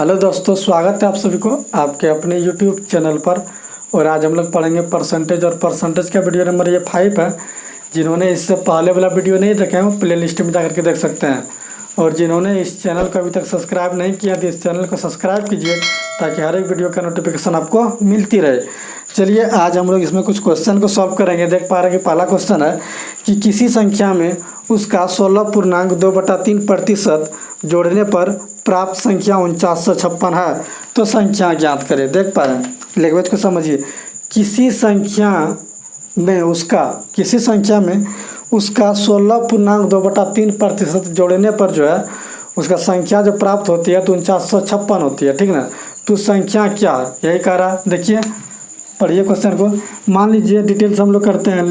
Hello दोस्तों, स्वागत है आप सभी को आपके अपने यूट्यूब चैनल पर। और आज हम लोग पढ़ेंगे परसेंटेज। और परसेंटेज का वीडियो नंबर ये 5 है। जिन्होंने इससे पहले वाला वीडियो नहीं देखा है वो प्ले लिस्ट में जाकर के देख सकते हैं। और जिन्होंने इस चैनल को अभी तक सब्सक्राइब नहीं किया तो इस चैनल को सब्सक्राइब कीजिए ताकि हर एक वीडियो का नोटिफिकेशन आपको मिलती रहे। चलिए आज हम लोग इसमें कुछ क्वेश्चन को सॉल्व करेंगे। देख पा रहे हैं कि पहला क्वेश्चन है कि किसी संख्या में उसका 16.2/3% जोड़ने पर प्राप्त संख्या 4956 है, तो संख्या ज्ञात करें। देख पा रहे हैं, लैंग्वेज को समझिए। किसी संख्या में उसका 16.2/3% जोड़ने पर जो है उसका संख्या जो प्राप्त होती है तो 4956 होती है, ठीक ना। तो संख्या क्या है यही कह रहा है। देखिए पढ़िए क्वेश्चन को। मान लीजिए डिटेल्स हम लोग करते हैं।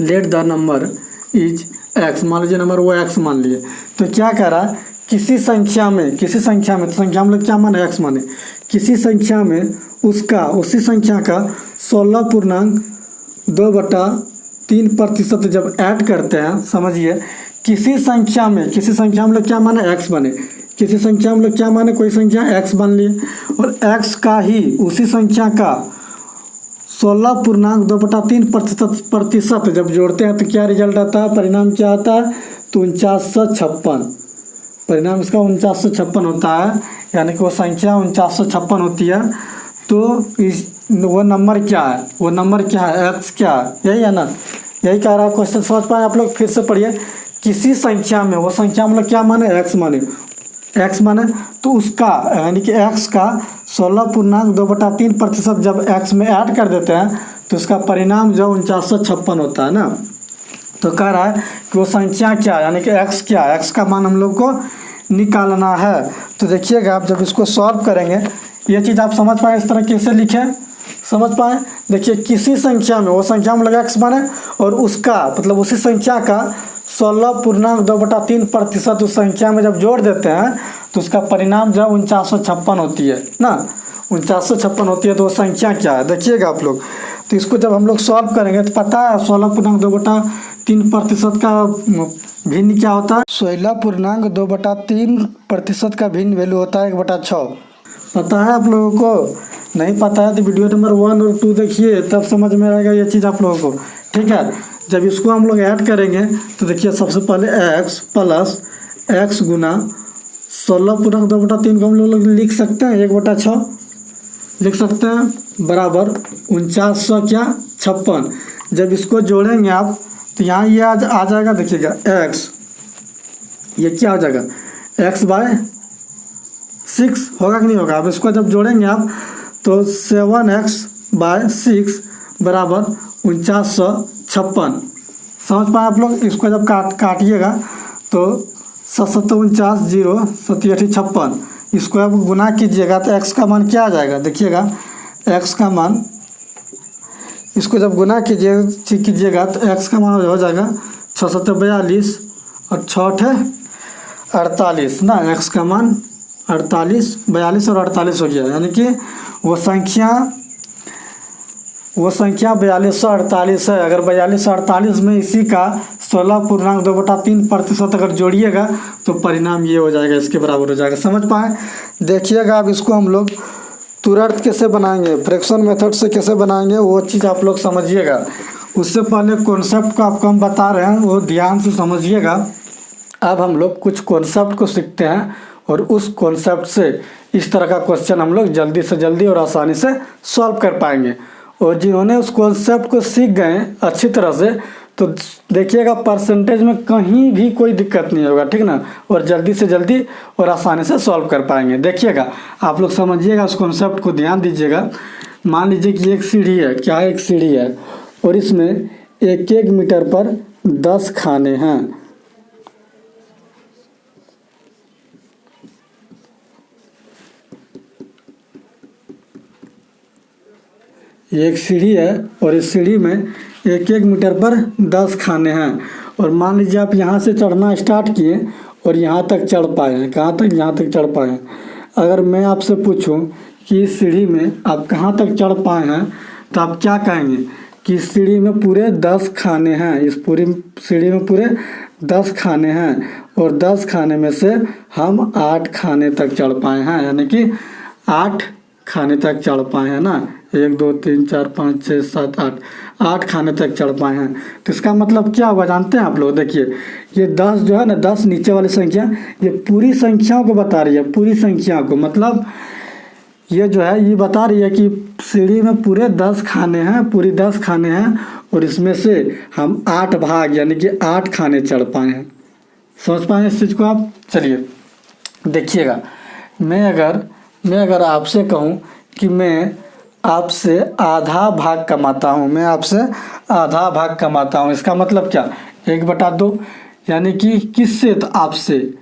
Let the number is x. मान लीजिए नंबर वो एक्स मान लिए। तो क्या कह रहा है, किसी संख्या में तो संख्या हम लोग क्या माने, एक्स माने। किसी संख्या में उसी संख्या का 16.2/3% जब ऐड करते हैं, समझिए किसी संख्या हम लोग क्या माने, एक्स माने। किसी संख्या हम लोग क्या माने, कोई संख्या एक्स मान लिए और एक्स का ही उसी संख्या का 16.2/3% जब जोड़ते हैं तो क्या रिजल्ट आता है, परिणाम क्या आता है, तो 4956। परिणाम इसका 4956 होता है, यानी कि वो संख्या 4956 होती है। तो वो नंबर क्या है, एक्स क्या है, यही है ना। यही कह रहा है क्वेश्चन। समझ पाए आप लोग। फिर से पढ़िए। किसी संख्या में वो संख्या हम लोग क्या माने, एक्स माने तो उसका यानी कि एक्स का 16.2/3% जब एक्स में ऐड कर देते हैं तो उसका परिणाम जो 4956 होता है ना। तो कह रहा है कि वो संख्या क्या, यानी कि एक्स क्या है, एक्स का मान हम लोग को निकालना है। तो देखिएगा आप जब इसको सॉल्व करेंगे ये चीज़ आप समझ पाए। इस तरह कैसे लिखें, समझ पाए। देखिए किसी संख्या में वो संख्या हम लोग एक्स माने और उसका मतलब उसी संख्या का 16.2/3% उस संख्या में जब जोड़ देते हैं तो उसका परिणाम जो है 4956 होती है ना। 4956 होती है। तो वो संख्या क्या है देखिएगा आप लोग। तो इसको जब हम लोग सॉल्व करेंगे तो पता है 16.2/3% का भिन्न क्या होता है। 16.2/3% का भिन्न वैल्यू होता है 1/6। पता है आप लोगों को? नहीं पता है तो वीडियो नंबर 1 और 2 देखिए, तब समझ में आएगा ये चीज़ आप लोगों को, ठीक है। जब इसको हम लोग ऐड करेंगे तो देखिए सबसे पहले एक्स प्लस एक्स गुना 16.2/3 को हम लोग लिख सकते हैं 1/6 लिख सकते हैं, बराबर 4956। जब इसको जोड़ेंगे आप तो यहाँ ये आ जाएगा। देखिएगा एक्स, ये क्या हो जाएगा, x/6 होगा कि नहीं होगा। अब इसको जब जोड़ेंगे आप तो 7x/6 बराबर 4956। समझ पाए आप लोग। इसको जब काटिएगा तो 7 0 7 56। इसको अब गुना कीजिएगा तो x का मान क्या आ जाएगा। देखिएगा x का मान, इसको जब गुना कीजिएगा तो x का मान हो जाएगा 6 7 42 और 6 48 ना। x का मान 42 और 48 हो गया, यानी कि वो संख्या 4248 है। अगर 4248 में इसी का 16.2/3% अगर जोड़िएगा तो परिणाम ये हो जाएगा, इसके बराबर हो जाएगा। समझ पाए। देखिएगा अब इसको हम लोग तुरंत कैसे बनाएंगे, फ्रैक्शन मेथड से कैसे बनाएंगे वो चीज़ आप लोग समझिएगा। उससे पहले कॉन्सेप्ट को आपको हम बता रहे हैं, वो ध्यान से समझिएगा। अब हम लोग कुछ कॉन्सेप्ट को सीखते हैं और उस कॉन्सेप्ट से इस तरह का क्वेश्चन हम लोग जल्दी से जल्दी और आसानी से सॉल्व कर पाएंगे। और जिन्होंने उस कॉन्सेप्ट को सीख गए अच्छी तरह से तो देखिएगा परसेंटेज में कहीं भी कोई दिक्कत नहीं होगा, ठीक ना। और जल्दी से जल्दी और आसानी से सॉल्व कर पाएंगे। देखिएगा आप लोग समझिएगा, उस कॉन्सेप्ट को ध्यान दीजिएगा। मान लीजिए कि एक सीढ़ी है, क्या है, एक सीढ़ी है और इसमें 1 मीटर पर 10 खाने हैं। एक सीढ़ी है और इस सीढ़ी में 1 मीटर पर 10 खाने हैं। और मान लीजिए आप यहाँ से चढ़ना स्टार्ट किए और यहाँ तक चढ़ पाए हैं। कहाँ तक, यहाँ तक चढ़ पाए हैं। अगर मैं आपसे पूछूं कि इस सीढ़ी में आप कहाँ तक चढ़ पाए हैं तो आप क्या कहेंगे कि इस सीढ़ी में पूरे 10 खाने हैं। इस पूरी सीढ़ी में पूरे 10 खाने हैं और 10 खाने में से हम 8 खाने तक चढ़ पाए हैं, यानी कि 8 खाने तक चढ़ पाए हैं ना। 1 2 3 4 5 6 7 8, 8 खाने तक चढ़ पाए हैं। तो इसका मतलब क्या हुआ जानते हैं आप लोग? देखिए ये 10 जो है ना, 10 नीचे वाली संख्या ये पूरी संख्याओं को बता रही है, पूरी संख्या को। मतलब ये जो है ये बता रही है कि सीढ़ी में पूरे 10 खाने हैं, पूरी 10 खाने हैं और इसमें से हम 8 भाग यानी कि 8 खाने चढ़ पाए हैं। समझ पाए इस चीज़ को आप? चलिए देखिएगा, मैं अगर आपसे कहूँ कि मैं आपसे आधा भाग कमाता हूँ, मैं आपसे आधा भाग कमाता हूँ, इसका मतलब क्या? 1/2, यानी कि किससे? तो आपसे,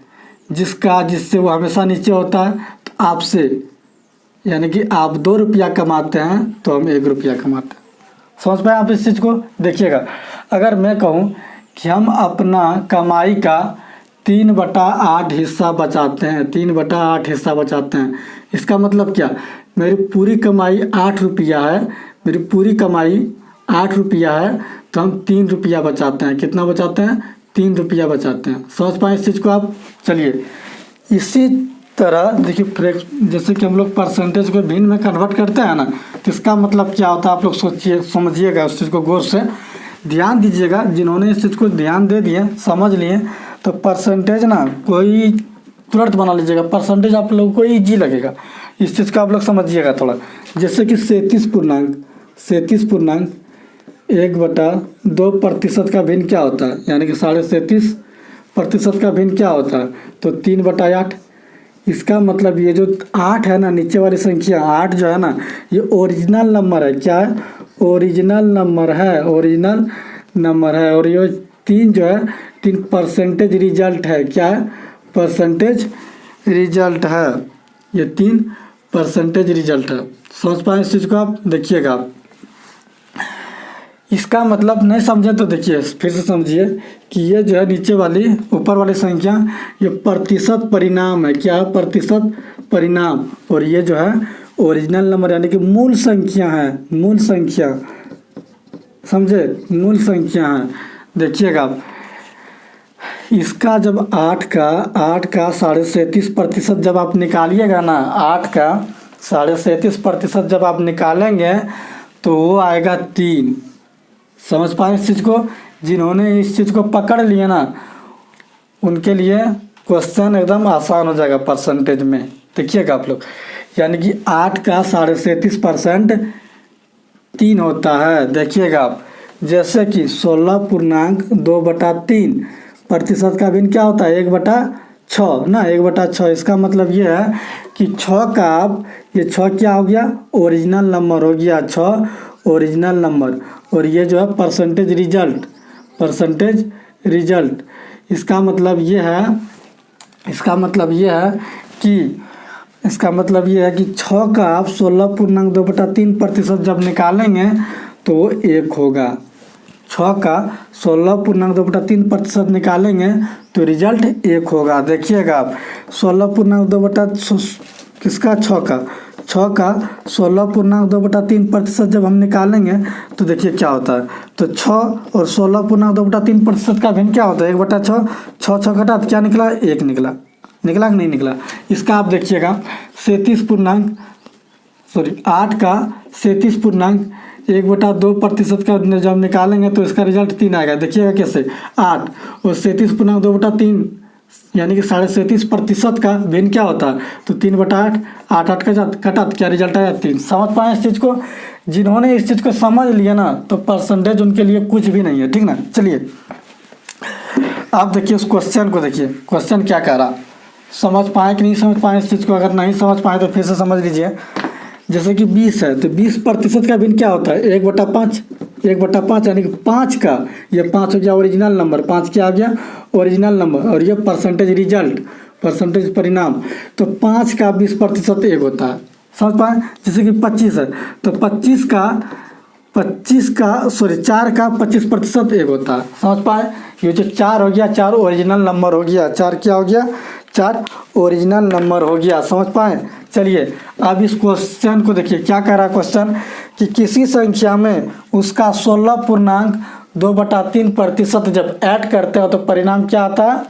जिससे वो हमेशा नीचे होता है, तो आपसे, यानी कि आप 2 रुपया कमाते हैं तो हम 1 रुपया कमाते हैं। समझ पाए आप इस चीज़ को? देखिएगा, अगर मैं कहूँ कि हम अपना कमाई का 3/8 हिस्सा बचाते हैं, 3/8 हिस्सा बचाते हैं, इसका मतलब क्या? मेरी पूरी कमाई 8 रुपया है, मेरी पूरी कमाई 8 रुपया है, तो हम 3 रुपया बचाते हैं। कितना बचाते हैं? 3 रुपया बचाते हैं। समझ पाए इस चीज़ को आप? चलिए इसी तरह देखिए, जैसे कि हम लोग परसेंटेज को भिन्न में कन्वर्ट करते हैं ना, तो इसका मतलब क्या होता है आप लोग सोचिए, समझिएगा, उस चीज़ को गौर से ध्यान दीजिएगा। जिन्होंने इस चीज़ को ध्यान दे दिए, समझ लिए, तो परसेंटेज ना कोई तुरंत बना लीजिएगा। परसेंटेज आप लोगों को ईजी लगेगा। इस चीज़ को आप लोग समझिएगा थोड़ा। जैसे कि 37 पूर्णांक 1/2% का भिन्न क्या होता है, यानी कि 37.5% का भिन्न क्या होता है? तो 3/8। इसका मतलब ये जो 8 है ना, नीचे वाली संख्या 8 जो है ना, ये ओरिजिनल नंबर है। क्या है? ओरिजिनल नंबर है, ओरिजिनल नंबर है। और ये 3 जो है, 3 परसेंटेज रिजल्ट है। क्या है? परसेंटेज रिजल्ट है। ये 3 परसेंटेज रिजल्ट है। समझ पाए इस चीज़ को आप? देखिएगा, इसका मतलब नहीं समझे तो देखिए फिर से समझिए कि ये जो है नीचे वाली, ऊपर वाली संख्या, ये प्रतिशत परिणाम है। क्या है? प्रतिशत परिणाम। और ये जो है ओरिजिनल नंबर, यानी कि मूल संख्या है, मूल संख्या। समझे? मूल संख्या है। देखिएगा आप, इसका जब 8 का 37.5% जब आप निकालिएगा ना, 8 का 37.5% जब आप निकालेंगे तो वो आएगा 3। समझ पाए इस चीज़ को? जिन्होंने इस चीज़ को पकड़ लिया ना, उनके लिए क्वेश्चन एकदम आसान हो जाएगा परसेंटेज में। देखिएगा आप लोग, यानी कि 8 का 37.5% 3 होता है। देखिएगा आप, जैसे कि 16.2/3% का भिन्न क्या होता है? 1/6 ना, 1/6। इसका मतलब ये है कि 6 का, ये 6 क्या हो गया? ओरिजिनल नंबर हो गया, 6 ओरिजिनल नंबर। और ये जो है परसेंटेज रिजल्ट, परसेंटेज रिजल्ट। इसका मतलब ये है कि 6 का आप 16.2/3% जब निकालेंगे तो वो 1 होगा। 6 का 16.2/3% निकालेंगे तो रिजल्ट 1 होगा। देखिएगा आप, 16.2 किसका? 6 का 16.2/3% जब हम निकालेंगे तो देखिए क्या होता है। तो 6 और 16.2/3% का भिन्न क्या होता है? 1/6। 6 घटा तो क्या निकला? 1 निकला। निकला कि नहीं निकला? इसका आप देखिएगा, 8 का 37.1/2% का जब निकालेंगे तो इसका रिजल्ट 3 आएगा। देखिएगा कैसे, 8 और 37.2/3 यानी कि 37.5% का भिन्न क्या होता है? तो 3/8, 8 का कटा तो क्या रिजल्ट आया? 3। समझ पाए इस चीज़ को? जिन्होंने इस चीज़ को समझ लिया ना, तो परसेंटेज उनके लिए कुछ भी नहीं है। ठीक ना? चलिए आप देखिए उस क्वेश्चन को, देखिए क्वेश्चन क्या कह रहा, समझ पाए कि नहीं समझ पाए इस चीज़ को? अगर नहीं समझ पाए तो फिर से समझ लीजिए। जैसे कि 20 है तो 20% का भिन्न क्या होता है? 1/5। 1/5 यानी कि 5 का, ये 5 हो गया ओरिजिनल नंबर, 5 क्या आ गया? Original number. और ये परसेंटेज रिजल्ट, परसेंटेज परिणाम। तो 5 का 20% 1 होता है। समझ पाए? जैसे कि 25 है तो 4 का 25% 1 होता है। समझ पाए? ये जो 4 हो गया, 4 ओरिजिनल नंबर हो गया। 4 क्या हो गया? 4 ओरिजिनल नंबर हो गया। समझ पाए? चलिए अब इस क्वेश्चन को देखिए, क्या कह रहा है क्वेश्चन कि किसी संख्या में उसका 16 पूर्णांक 2/3% जब ऐड करते हो तो परिणाम क्या आता है?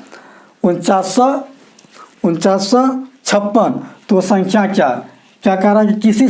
4956। तो संख्या क्या क्या कह रहा है कि किसी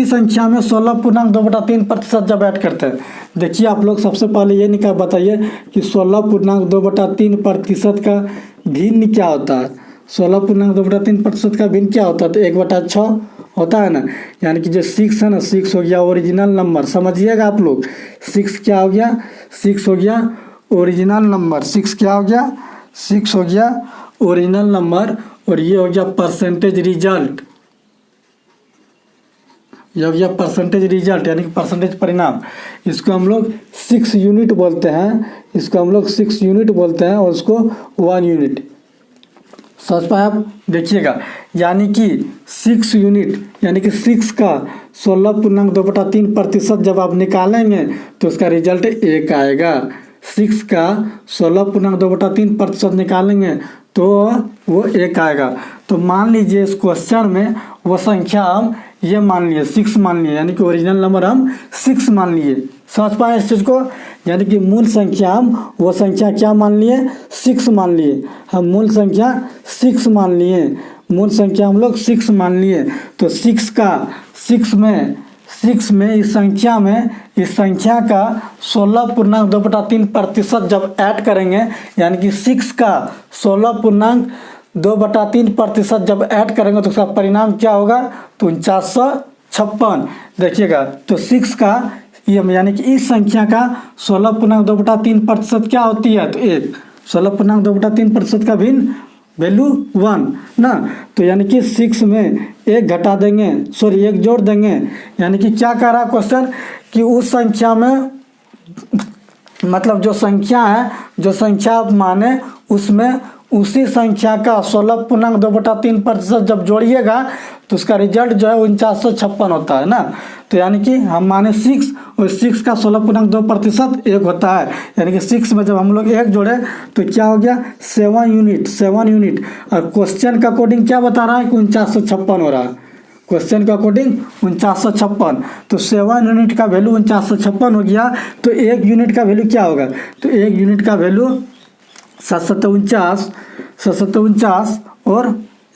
संख्या में 16.2/3% जब ऐड करते हैं। देखिए आप लोग सबसे पहले ये निकाल बताइए कि 16.2/3% का भिन्न क्या होता है। 16.2/3% का भिन्न क्या होता है? तो 1/6 होता है ना। यानी कि जो 6 है ना, 6 हो गया ओरिजिनल नंबर। समझिएगा आप लोग, 6 क्या हो गया? 6 हो गया ओरिजिनल नंबर। 6 क्या हो गया? 6 हो गया ओरिजिनल नंबर। और ये हो गया परसेंटेज रिजल्ट। ये हो गया परसेंटेज रिजल्ट यानी कि परसेंटेज परिणाम। इसको हम लोग 6 यूनिट बोलते हैं। इसको हम लोग 6 यूनिट बोलते हैं और उसको 1 यूनिट। समझ पाए आप? देखिएगा, यानी कि 6 यूनिट यानी कि 6 का 16.2/3% जब आप निकालेंगे तो उसका रिजल्ट 1 आएगा। 6 का 16.2/3% निकालेंगे तो वो 1 आएगा। तो मान लीजिए इस क्वेश्चन में वो संख्या हम ये मान लिए 6 मान लिए, यानी कि ओरिजिनल नंबर हम 6 मान लिए। समझ पाए इस चीज़ को? यानी कि मूल संख्या हम वो संख्या क्या मान लिए? 6 मान लिए। हम मूल संख्या 6 मान लिए। मूल संख्या हम लोग 6 मान लिए। तो 6 में इस संख्या का 16.2/3% जब ऐड करेंगे, यानी कि 6 का 16.2/3% जब ऐड करेंगे तो उसका परिणाम क्या होगा? तो 4956। देखिएगा, तो 6 का यानी कि इस संख्या का 16.2/3% क्या होती है? तो 1। 16.2/3% का भिन्न वैल्यू 1 ना। तो यानी कि 6 में 1 घटा देंगे, 1 जोड़ देंगे। यानी कि क्या कह रहा है क्वेश्चन कि उस संख्या में मतलब जो संख्या है, जो संख्या आप माने उसमें उसी संख्या का 16.2/3% जब जोड़िएगा तो उसका रिजल्ट जो है 4956 होता है ना। तो यानी कि हम माने 6 और 6 का 16.2% 1 होता है। यानी कि 6 में जब हम लोग 1 जोड़े तो क्या हो गया? 7 यूनिट। और क्वेश्चन का कोडिंग क्या बता रहा है कि 4956 हो रहा है। क्वेश्चन का कोडिंग 4956। तो 7 यूनिट का वैल्यू 4956 हो गया। तो 1 यूनिट का वैल्यू क्या होगा? तो 1 यूनिट का वैल्यू 749 और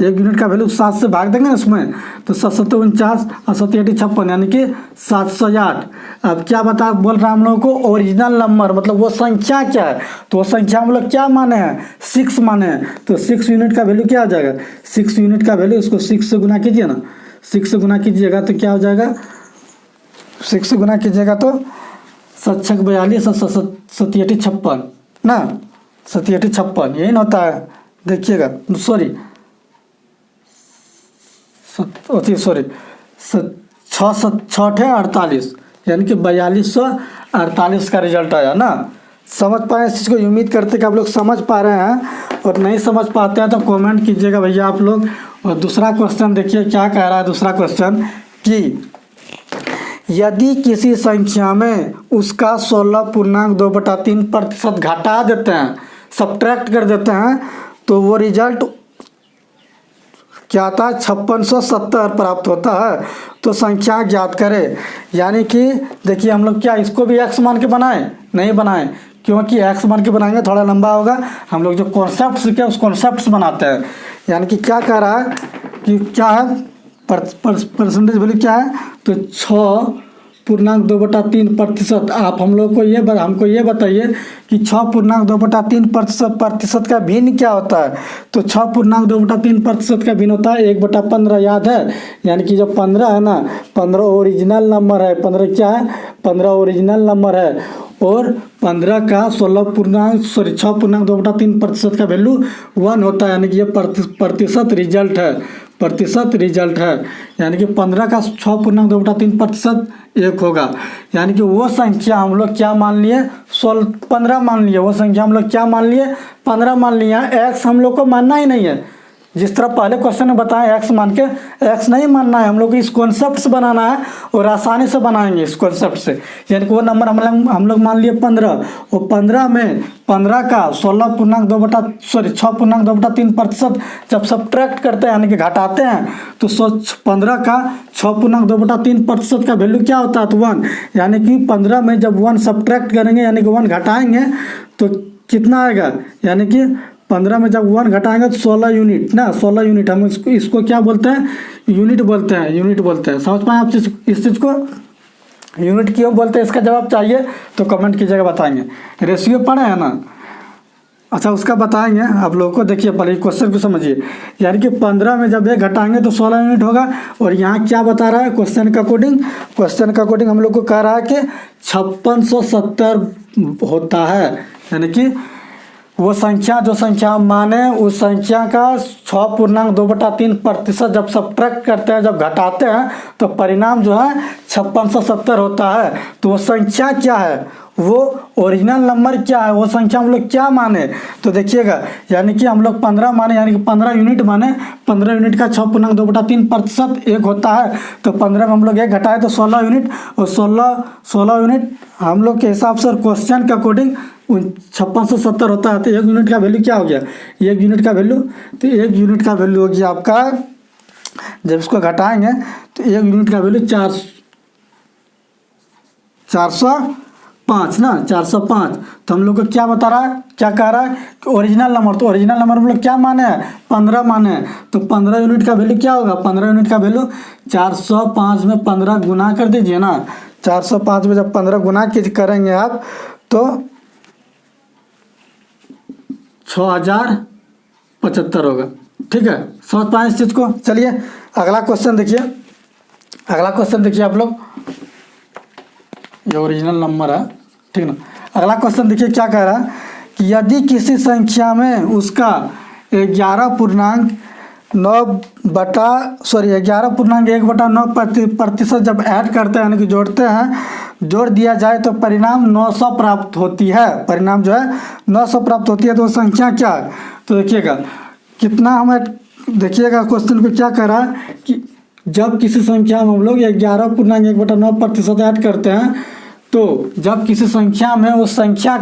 1 यूनिट का वैल्यू 7 से भाग देंगे ना उसमें, तो 749 और 756 यानी कि 708। अब क्या बोल रहा है हम लोगों को? ओरिजिनल नंबर मतलब वो संख्या क्या है? तो वो संख्या हम लोग क्या माने हैं? 6 माने हैं। तो 6 यूनिट का वैल्यू क्या हो जाएगा? 6 यूनिट का वैल्यू, इसको 6 से गुना कीजिए ना। 6 से गुना कीजिएगा तो क्या हो जाएगा? 6 से गुना कीजिएगा तो 7×6 = 42 और 7×8 = 56 ना। 7×8 = 56 यही ना होता है। देखिएगा, सॉरी 6×6 = 48 यानी कि 4248 का रिजल्ट आया ना। समझ पाए इस चीज़ को? उम्मीद करते कि आप लोग समझ पा रहे हैं, और नहीं समझ पाते हैं तो कमेंट कीजिएगा भैया आप लोग। और दूसरा क्वेश्चन देखिए क्या कह रहा है। दूसरा क्वेश्चन कि यदि किसी संख्या में उसका 16.2/3% घटा देते हैं, सब्ट्रैक्ट कर देते हैं, तो वो रिजल्ट क्या आता है? 5670 प्राप्त होता है। तो संख्या ज्ञात करें। यानी कि देखिए हम लोग क्या इसको भी x मान के बनाएं? नहीं बनाएं, क्योंकि x मान के बनाएंगे थोड़ा लंबा होगा। हम लोग जो कॉन्सेप्ट सीखे उस कॉन्सेप्ट से बनाते हैं। यानी कि क्या कह रहा है कि क्या है परसेंटेज वैल्यू क्या है? तो 6.2/3%। आप हमको ये बताइए कि 6.2/3% का भिन्न क्या होता है? तो 6.2/3% का भिन्न होता है 1/15। याद है? यानी कि जो 15 है ना, 15 ओरिजिनल नंबर है। 15 क्या है? 15 ओरिजिनल नंबर है। और 15 का 6.2/3% का वैल्यू 1 होता है। यानी कि ये प्रतिशत रिजल्ट है। यानी कि 15 का 6.2/3% 1 होगा। यानी कि वो संख्या हम लोग क्या मान लिए? 15 मान लिए। वो संख्या हम लोग क्या मान लिए? 15 मान लिए। x हम लोग को मानना ही नहीं है। जिस तरह पहले क्वेश्चन में बताया एक्स मान के, एक्स नहीं मानना है हम लोग को, इस कॉन्सेप्ट से बनाना है और आसानी से बनाएंगे इस कॉन्सेप्ट से। यानी कि वो नंबर हम लोग मान लिए 15, और 15 में 15 का 6.2/3% जब सब्ट्रैक्ट करते हैं यानी कि घटाते हैं तो 15 का 6.2/3% का वैल्यू क्या होता है, तो 1। यानी कि 15 में जब 1 सब्ट्रैक्ट करेंगे यानी कि 1 घटाएंगे तो कितना आएगा, यानी कि 15 में जब 1 घटाएंगे तो 16 यूनिट ना, 16 यूनिट। हम इसको क्या बोलते हैं, यूनिट बोलते हैं, यूनिट बोलते हैं। समझ पाए आप इस चीज़ को, यूनिट क्यों बोलते हैं, इसका जवाब चाहिए तो कमेंट कीजिएगा, बताएंगे। रेशियो पढ़े हैं ना, अच्छा उसका बताएंगे आप लोगों को। देखिए पहले क्वेश्चन को समझिए, यानी कि 15 में जब 1 घटाएंगे तो 16 यूनिट होगा। और यहाँ क्या बता रहा है क्वेश्चन के अकॉर्डिंग हम लोग को कह रहा है कि 5670 होता है। यानी कि वो संख्या जो संख्या माने उस संख्या का 6.2/3% जब सब्ट्रैक्ट करते हैं, जब घटाते हैं तो परिणाम जो है 5670 होता है। तो वो संख्या क्या है, वो ओरिजिनल नंबर क्या है, वो संख्या हम लोग क्या माने, तो देखिएगा यानी कि हम लोग 15 माने, यानी कि 15 यूनिट माने। 15 यूनिट का 6.2/3% 1 होता है। तो 15 में हम लोग 1 घटाए तो 16 यूनिट, और 16 यूनिट हम लोग के हिसाब से क्वेश्चन के अकॉर्डिंग 5670 होता है। तो 1 यूनिट का वैल्यू क्या हो गया, 1 यूनिट का वैल्यू, तो 1 यूनिट का वैल्यू हो गया आपका, जब इसको घटाएंगे तो 1 यूनिट का वैल्यू 405 ना, 405। तो हम लोग को क्या बता रहा है, क्या कह रहा है कि ओरिजिनल नंबर, तो ओरिजिनल नंबर हम लोग क्या माने हैं, 15 माने हैं। तो 15 यूनिट का वैल्यू क्या होगा, 15 यूनिट का वैल्यू 405 में 15 गुना कर दीजिए ना। 405 में जब 15 गुना करेंगे आप तो 6075 होगा। ठीक है, समझ पाए इस चीज़ को। चलिए अगला क्वेश्चन देखिए, आप लोग, ये ओरिजिनल नंबर है, ठीक ना। अगला क्वेश्चन देखिए क्या कह रहा है कि यदि किसी संख्या में उसका 11.1/9% जब ऐड करते हैं यानी कि जोड़ते हैं, जोड़ दिया जाए तो परिणाम 900 प्राप्त होती है। परिणाम जो है 900 प्राप्त होती है। तो संख्या क्या है, तो देखिएगा कितना हमें, देखिएगा क्वेश्चन को क्या कह रहा है कि जब किसी संख्या में हम लोग 11.1/9% ऐड करते हैं, तो जब किसी संख्या में उस संख्या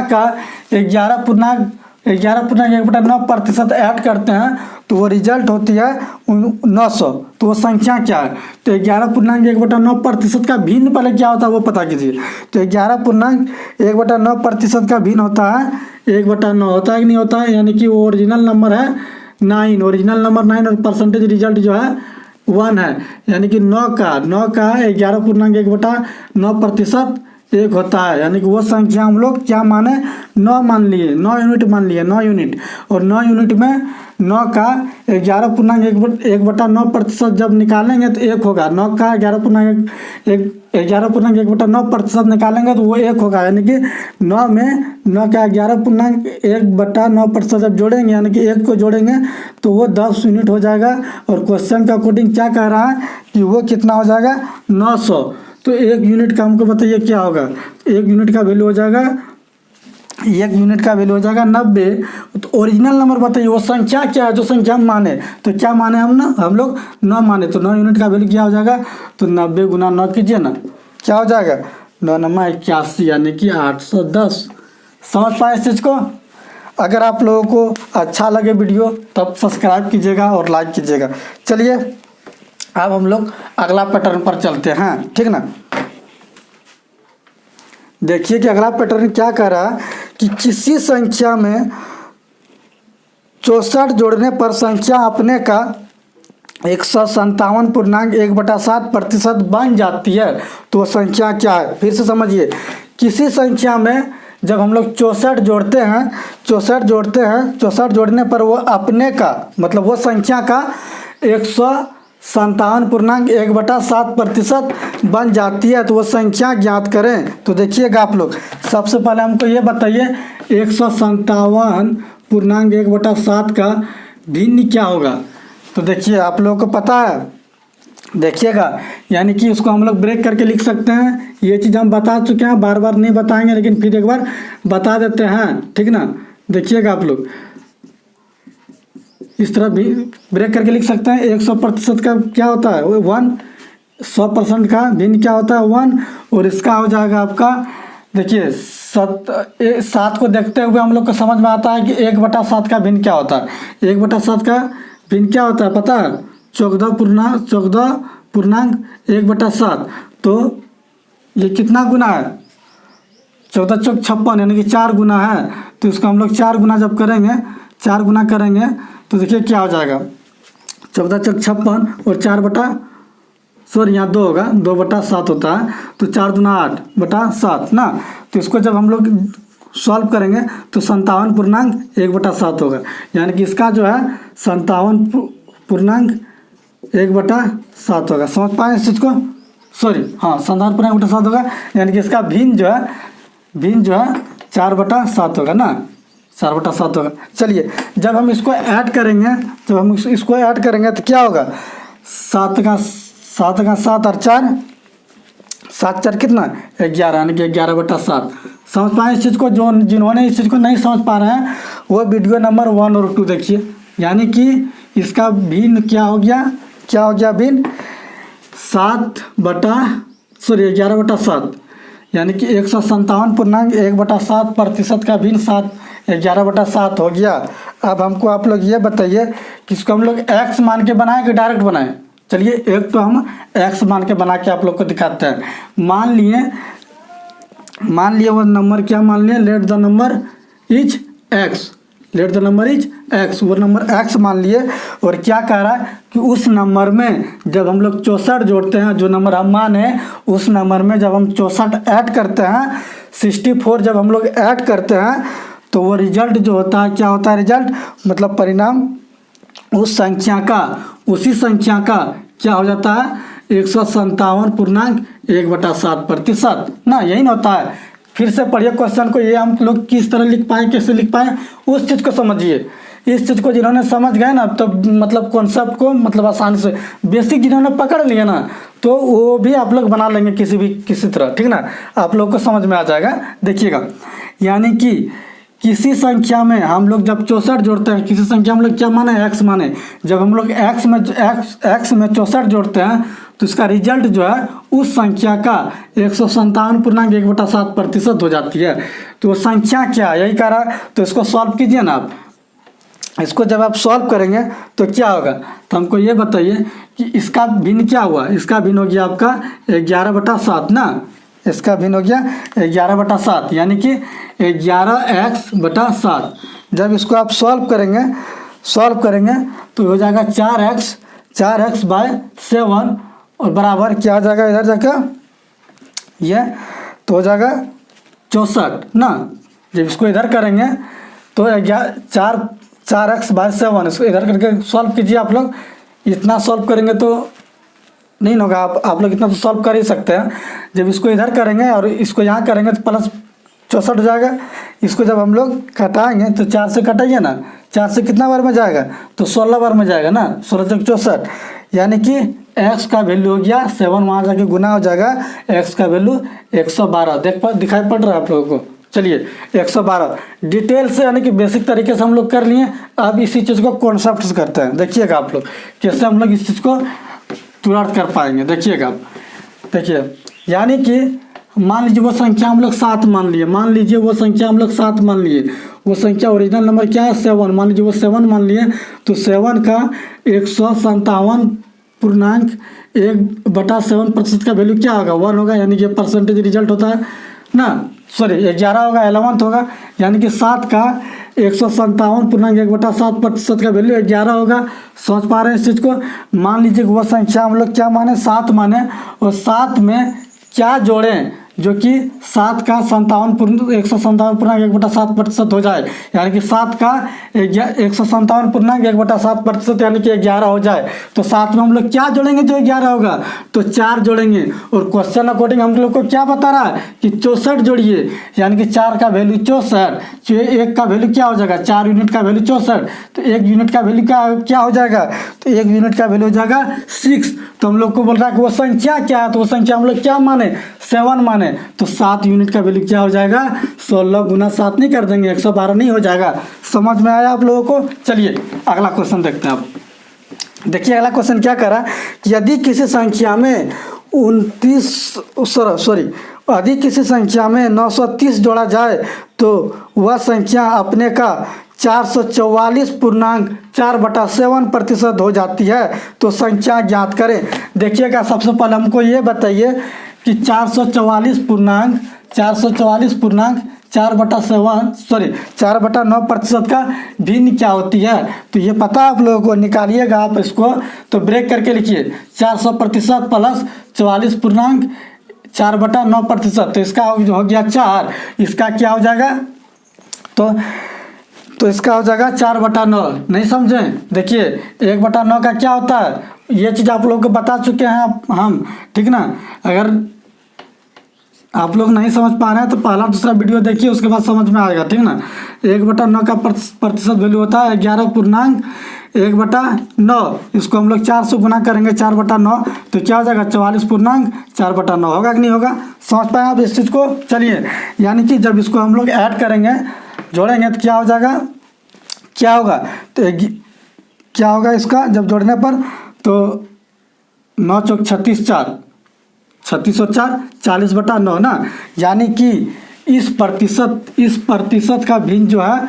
का 11.1/9% ऐड करते हैं तो वो रिजल्ट होती है 900। तो वो संख्या क्या है, तो 11.1/9% का भिन्न पहले क्या होता है वो पता कीजिए। तो 11.1/9% का भिन्न होता है 1/9 होता है कि नहीं होता है, यानी कि वो ओरिजिनल नंबर है 9, ओरिजिनल नंबर 9 और परसेंटेज रिजल्ट जो है 1 है। यानी कि 9 का 11.1/9% 1 होता है। यानी कि वो संख्या हम लोग क्या माने, 9 मान लिए, 9 यूनिट मान लिए, 9 यूनिट। और 9 यूनिट में 9 का 11.1/9% जब निकालेंगे तो 1 होगा। 9 का 11.1/9% निकालेंगे तो वो 1 होगा। यानी कि 9 में 9 का 11.1/9% जब जोड़ेंगे यानी कि 1 को जोड़ेंगे तो वो 10 यूनिट हो जाएगा। और क्वेश्चन के अकॉर्डिंग क्या कह रहा है कि वो कितना हो जाएगा, 900। तो 1 यूनिट का हमको बताइए क्या होगा, 1 यूनिट का वैल्यू हो जाएगा, 90। तो ओरिजिनल नंबर बताइए वो संख्या क्या है, जो संख्या हम माने, तो क्या माने हम लोग 9 माने। तो 9 यूनिट का वैल्यू क्या हो जाएगा, तो 90 गुना 9 कीजिए ना, क्या हो जाएगा, 9 9 81 यानी कि 810। समझ पाए इस चीज़ को। अगर आप लोगों को अच्छा लगे वीडियो तब सब्सक्राइब कीजिएगा और लाइक कीजिएगा। चलिए अब हम लोग अगला पैटर्न पर चलते हैं, ठीक ना। देखिए कि अगला पैटर्न क्या कह रहा है कि किसी संख्या में 64 जोड़ने पर संख्या अपने का 157.1/7% बन जाती है। तो वो संख्या क्या है, फिर से समझिए। किसी संख्या में जब हम लोग 64 जोड़ते हैं, 64 जोड़ने पर वो अपने का मतलब वो संख्या का 157.1/7% बन जाती है। तो वो संख्या ज्ञात करें। तो देखिएगा आप लोग, सबसे पहले हमको ये बताइए 157.1/7 का भिन्न क्या होगा। तो देखिए आप लोगों को पता है, देखिएगा यानी कि इसको हम लोग ब्रेक करके लिख सकते हैं। ये चीज़ हम बता चुके हैं, बार बार नहीं बताएंगे लेकिन फिर एक बार बता देते हैं, ठीक ना। देखिएगा आप लोग, इस तरह भी ब्रेक करके लिख सकते हैं। 100% का क्या होता है 1, 100% का भिन्न क्या होता है 1, और इसका हो जाएगा आपका देखिए 7 को देखते हुए हम लोग को समझ में आता है कि 1/7 का भिन्न क्या होता है। 1/7 का भिन्न क्या होता है पता है 14.1/7। तो ये कितना गुना है 14 चौक 56 यानी कि 4 गुना है। तो इसको हम लोग 4 गुना जब करेंगे 4 गुना करेंगे तो देखिए क्या हो जाएगा 14 चौक 56 और 4 यहाँ 2 होगा 2/7 होता है। तो 4 दूना 8/7 ना। तो इसको जब हम लोग सॉल्व करेंगे तो 57.1/7 होगा। यानी कि इसका जो है 57.1/7 होगा। समझ पाए इस चीज़ को? सॉरी हाँ 57.1/7 होगा। यानी कि इसका भिन्न जो है 4/7 होगा ना, 4/7 होगा। चलिए जब हम इसको ऐड करेंगे तो क्या होगा 7 का 7 और 4 7 4 कितना 11 यानी कि 11/7। समझ पाए इस चीज़ को? जो जिन्होंने इस चीज़ को नहीं समझ पा रहे हैं वो वीडियो नंबर 1 और 2 देखिए। यानी कि इसका भिन्न क्या हो गया भिन्न 11/7 यानी कि 157.1/7% का भिन्न 11/7 हो गया। अब हमको आप लोग ये बताइए कि इसको हम लोग x मान के बनाएं कि डायरेक्ट बनाएं। चलिए एक तो हम x मान के बना के आप लोग को दिखाते हैं। मान लिए वो नंबर क्या मान लिए let the number is x, वो नंबर x मान लिए। और क्या कह रहा है कि उस नंबर में जब हम लोग 64 जोड़ते हैं, जो नंबर हम माने उस नंबर में जब हम 64 ऐड करते हैं 64 जब हम लोग ऐड करते हैं तो वो रिजल्ट जो होता है क्या होता है रिजल्ट मतलब परिणाम उसी संख्या का क्या हो जाता है 157.1/7% ना। यही ना होता है। फिर से पढ़िए क्वेश्चन को, ये हम लोग किस तरह लिख पाए कैसे लिख पाए उस चीज़ को समझिए। इस चीज़ को जिन्होंने समझ गए ना तो मतलब कॉन्सेप्ट को मतलब आसानी से बेसिक जिन्होंने पकड़ लिया ना तो वो भी आप लोग बना लेंगे किसी तरह, ठीक ना। आप लोग को समझ में आ जाएगा। देखिएगा यानी कि किसी संख्या में हम लोग जब 64 जोड़ते हैं, किसी संख्या हम लोग क्या माने x माने, जब हम लोग x में 64 जोड़ते हैं तो इसका रिजल्ट जो है उस संख्या का 157.1/7% हो जाती है। तो वो संख्या क्या यही कह रहा है। तो इसको सॉल्व कीजिए ना आप। इसको जब आप सॉल्व करेंगे तो क्या होगा तो हमको ये बताइए कि इसका भिन्न क्या हुआ। इसका भिन्न हो गया आपका 11/7 ना। इसका भिन्न हो गया 11/7 यानी कि 11x/7। जब इसको आप सॉल्व करेंगे तो हो जाएगा 4x/7 और बराबर क्या हो जाएगा इधर जाकर ये तो हो जाएगा 64 ना। जब इसको इधर करेंगे तो 4x/7 इसको इधर करके सॉल्व कीजिए आप लोग। इतना सॉल्व करेंगे तो नहीं होगा, आप लोग इतना तो सॉल्व कर ही सकते हैं। जब इसको इधर करेंगे और इसको यहाँ करेंगे तो प्लस 64 हो जाएगा। इसको जब हम लोग घटाएंगे तो 4 से कटाइए ना, 4 से कितना बार में जाएगा तो 16 बार में जाएगा ना, 16 चौक 64 यानी कि x का वैल्यू हो गया 7 वहाँ जाके गुना हो जाएगा x का वैल्यू 112। दिखाई पड़ रहा है आप लोगों को? चलिए 112 डिटेल से यानी कि बेसिक तरीके से हम लोग कर लिए। अब इसी चीज़ को कॉन्सेप्ट से करते हैं। देखिएगा आप लोग कैसे हम लोग इस चीज़ को तुरंत कर पाएंगे। देखिएगा आप देखिए यानी कि मान लीजिए वो संख्या हम लोग 7 मान लिए, वो संख्या ओरिजिनल नंबर क्या है 7। मान लीजिए वो 7 मान लिए तो 7 का 157.1/7% का वैल्यू क्या होगा 1 होगा। यानी कि परसेंटेज रिजल्ट होता है ना, सॉरी 11 होगा 11th होगा। यानी कि 7 का 157.1/7% का वैल्यू 11 होगा। समझ पा रहे हैं इस चीज़ को? मान लीजिए वो संख्या हम लोग क्या माने 7 माने और 7 में क्या जोड़ें जो कि 7 का 157.1/7% हो जाए। यानी कि 7 का 157.1/7% यानी कि 11 हो जाए। तो 7 में हम लोग क्या जोड़ेंगे जो 11 होगा तो 4 जोड़ेंगे। और क्वेश्चन अकॉर्डिंग हम लोग को क्या बता रहा है कि 64 जोड़िए। यानी कि 4 का वैल्यू 64, 1 का वैल्यू क्या हो जाएगा 4 यूनिट का वैल्यू 64। तो 1 यूनिट का वैल्यू क्या हो जाएगा तो 1 यूनिट का वैल्यू हो जाएगा 6। तो हम लोग को बोल रहा है कि वो संख्या क्या है तो वो संख्या हम लोग क्या माने 7 माने। माने तो 7 यूनिट का वैल्यू क्या हो जाएगा, 16 गुना 7 नहीं कर देंगे, 112 नहीं हो जाएगा। समझ में आया आप लोगों को। चलिए अगला क्वेश्चन देखते हैं। आप देखिए अगला क्वेश्चन क्या करा कि यदि किसी संख्या में 930 जोड़ा जाए तो वह संख्या अपने का 444.4/7% हो जाती है, तो संख्या ज्ञात करें। देखिएगा सबसे पहले हमको ये बताइए कि 444.4/9% का भिन्न क्या होती है, तो ये पता आप लोगों को। निकालिएगा आप इसको, तो ब्रेक करके लिखिए 400% प्लस 44.4/9%, तो इसका हो गया 4। इसका क्या हो जाएगा, तो इसका हो जाएगा 4/9। नहीं समझें, देखिए 1/9 का क्या होता है, ये चीज़ आप लोगों को बता चुके हैं हम, ठीक ना। अगर आप लोग नहीं समझ पा रहे हैं तो पहला दूसरा वीडियो देखिए, उसके बाद समझ में आएगा, ठीक ना। 1/9 का प्रतिशत वैल्यू होता है 11.1/9। इसको हम लोग 4 से गुना करेंगे 4/9, तो क्या हो जाएगा 44.4/9। होगा कि नहीं होगा, समझ पाए आप इस चीज़ को। चलिए, यानी कि जब इसको हम लोग ऐड करेंगे, जोड़ेंगे, तो क्या हो जाएगा, क्या होगा, तो क्या होगा इसका जब जोड़ने पर, तो 9 चौक 36, 4 36 और 4 40/9 ना। यानी कि इस प्रतिशत का भिन्न जो है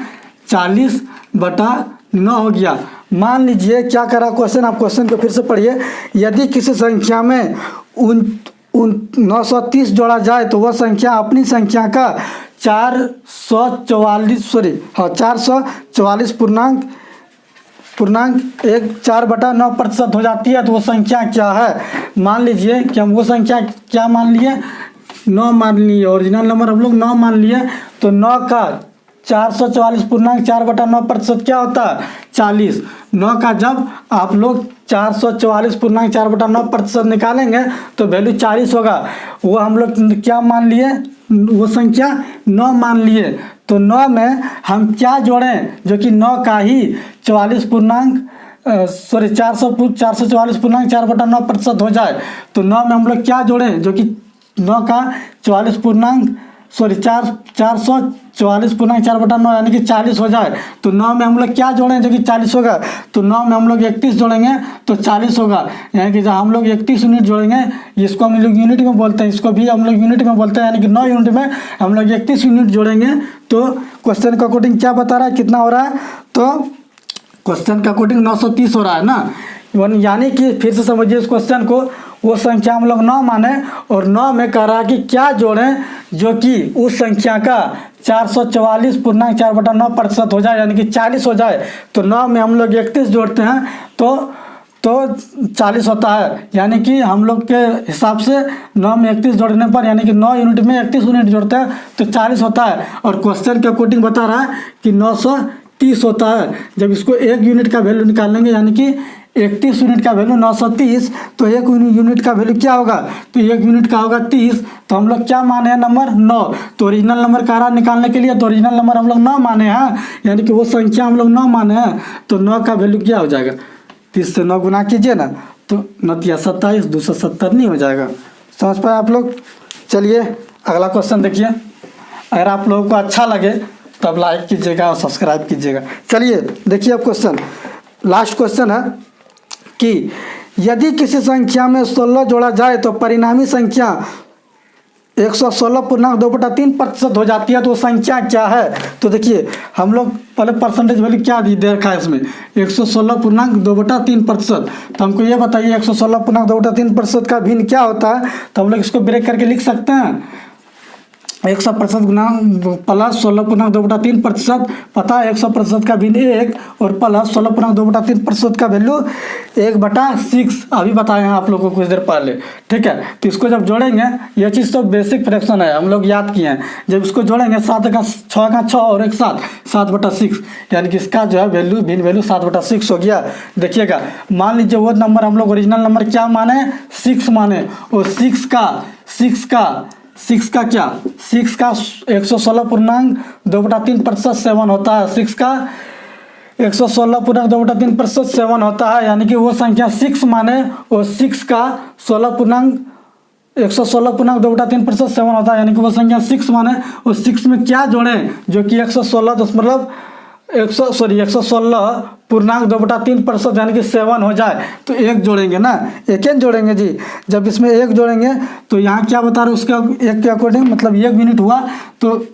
40/9 हो गया। मान लीजिए क्या करा क्वेश्चन, आप क्वेश्चन को फिर से पढ़िए। यदि किसी संख्या में 930 जोड़ा जाए तो वह संख्या अपनी संख्या का 444.4/9% हो जाती है, तो वो संख्या क्या है। मान लीजिए कि हम वो संख्या क्या मान लिए, 9 मान लिए, ओरिजिनल नंबर हम लोग 9 मान लिए, तो 9 का 444.4/9% क्या होता है, 40। 9 का जब आप लोग 444.4/9% निकालेंगे तो वैल्यू 40 होगा। वो हम लोग क्या मान लिए, वो संख्या 9 मान लिए, तो 9 में हम क्या जोड़ें जो कि 9 का ही 444.4/9% हो जाए। तो 9 में हम लोग क्या जोड़ें जो कि 9 का 444.4/9 यानी कि 40 हो जाए। तो 9 में हम लोग क्या जोड़ें जो कि 40 होगा, तो 9 में हम लोग 31 जोड़ेंगे तो 40 होगा। यानी कि जब हम लोग 31 यूनिट जोड़ेंगे, इसको हम लोग यूनिट में बोलते हैं, इसको भी हम लोग यूनिट में बोलते हैं, यानी कि 9 यूनिट में हम लोग 31 यूनिट जोड़ेंगे। तो क्वेश्चन का अकॉर्डिंग क्या बता रहा है, कितना हो रहा है, तो क्वेश्चन का अकॉर्डिंग 930 हो रहा है ना। यानी कि फिर से समझिए इस क्वेश्चन को, वो संख्या हम लोग 9 माने और 9 में कह रहा है कि क्या जोड़ें जो कि उस संख्या का 444.4/9% हो जाए, यानी कि 40 हो जाए। तो 9 में हम लोग 31 जोड़ते हैं तो 40 होता है। यानी कि हम लोग के हिसाब से 9 में 31 जोड़ने पर, यानी कि 9 यूनिट में 31 यूनिट जोड़ते हैं तो 40 होता है। और क्वेश्चन के अकॉर्डिंग बता रहा है कि 930 होता है। जब इसको 1 यूनिट का वैल्यू निकालेंगे, यानी कि 31 यूनिट का वैल्यू 930, तो 1 यूनिट का वैल्यू क्या होगा, तो 1 यूनिट का होगा 30। तो हम लोग क्या माने हैं, नंबर 9। तो ओरिजिनल नंबर का रहा निकालने के लिए, तो ओरिजिनल नंबर हम लोग 9 माने हैं, यानी कि वो संख्या हम लोग 9 माने हैं। तो 9 का वैल्यू क्या हो जाएगा, 30 से 9 गुना कीजिए ना, तो 9 या 27, 270 नहीं हो जाएगा। समझ पाए आप लोग। चलिए अगला क्वेश्चन देखिए। अगर आप लोगों को अच्छा लगे तो आप लाइक कीजिएगा और सब्सक्राइब कीजिएगा। चलिए देखिए अब क्वेश्चन, लास्ट क्वेश्चन है कि यदि किसी संख्या में 16 जोड़ा जाए तो परिणामी संख्या 116.2/3% हो जाती है, तो वो संख्या क्या है। तो देखिए हम लोग पहले परसेंटेज वैल्यू क्या दे रखा है इसमें, 116.2/3%। तो हमको ये बताइए 116.2/3% का भिन्न क्या होता है। तो हम लोग इसको ब्रेक करके लिख सकते हैं, 100% गुना प्लस 16.2/3%, पता है 100% का भिन्न 1 और प्लस 16.2/3% का वैल्यू 1/6 अभी बताए हैं आप लोगों को कुछ देर पहले, ठीक है। तो इसको जब जोड़ेंगे, ये चीज़ तो बेसिक फ्रैक्शन है, हम लोग याद किए हैं। जब इसको जोड़ेंगे 7 का 6 का 6 और 1 7, 7/6, यानी कि इसका जो है वैल्यू भिन्न वैल्यू 7/6 हो गया। देखिएगा मान लीजिए वो नंबर हम लोग ओरिजिनल नंबर क्या माने, 6 माने, और 6 का क्या, 6 का 116.2/3% 7 होता है। 6 का 116.2/3% 7 होता है, यानी कि वो संख्या 6 माने और 6 का 116 पूर्णांक 2/3% 7 होता है, यानी कि वो संख्या 6 माने उस 6 में क्या जोड़ें जो कि 116 मतलब 116 पूर्णांक 2/3% यानी कि 7 हो जाए तो एक जोड़ेंगे ना, एक जोड़ेंगे जी। जब इसमें एक जोड़ेंगे तो यहाँ क्या बता रहे हैं उसका एक के अकॉर्डिंग, मतलब 1 यूनिट हुआ। तो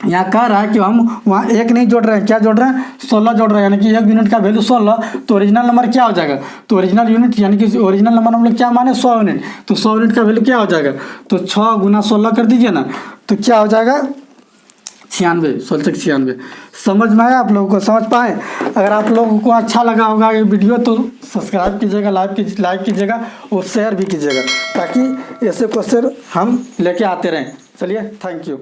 यहाँ कह रहा है कि हम वहाँ एक नहीं जोड़ रहे हैं, क्या जोड़ रहे हैं 16 जोड़ रहे हैं, यानी कि 1 यूनिट का वैल्यू 16। तो ओरिजिनल नंबर क्या हो जाएगा, तो ओरिजिनल यूनिट यानी कि ओरिजिनल नंबर हम लोग क्या माने 100 यूनिट, तो 100 यूनिट का वैल्यू क्या हो जाएगा, तो 6 गुना 16 कर दीजिए ना, तो क्या हो जाएगा 96, 1696। समझ में आया आप लोगों को, समझ पाए। अगर आप लोगों को अच्छा लगा होगा ये वीडियो तो सब्सक्राइब कीजिएगा, लाइक कीजिएगा और शेयर भी कीजिएगा, ताकि ऐसे क्वेश्चन हम लेके आते रहें। चलिए, थैंक यू।